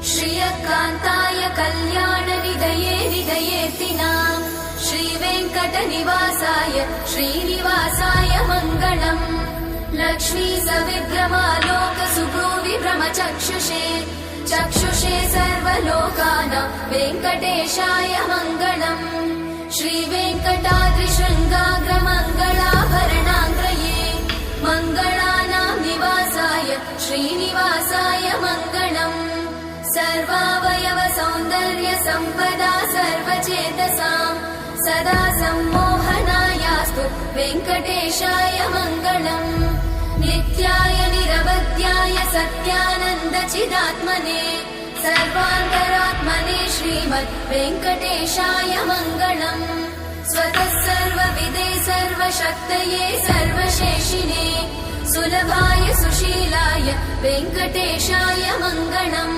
श्रियकान्ताय कल्याणनिधये निधयेऽर्थिनाम् श्रीवेङ्कटनिवासाय श्रीनिवासाय मङ्गलम्। लक्ष्मी सविभ्रमालोकसुभ्रूविभ्रमचक्षुषे चक्षुषे सर्वलोकानां वेङ्कटेशाय मङ्गलम्। श्रीवेङ्कटाद्रिशृङ्गाग्रमङ्गलाभरणाङ्ग्रये मङ्गलानां निवासाय श्रीनिवासाय मङ्गलम्। सर्वावयव सौन्दर्य सम्पदा सर्वचेतसां सदा सम्मोहनायास्तु वेङ्कटेशाय मङ्गलम्। नित्याय निरवध्याय सत्यानन्द चिदात्मने सर्वान्तरात्मने श्रीमद् वेङ्कटेशाय मङ्गलम्। स्वतः सर्वविदे सर्वशक्तये सर्वशेषिने सुलभाय सुशीलाय वेङ्कटेशाय मङ्गलम्।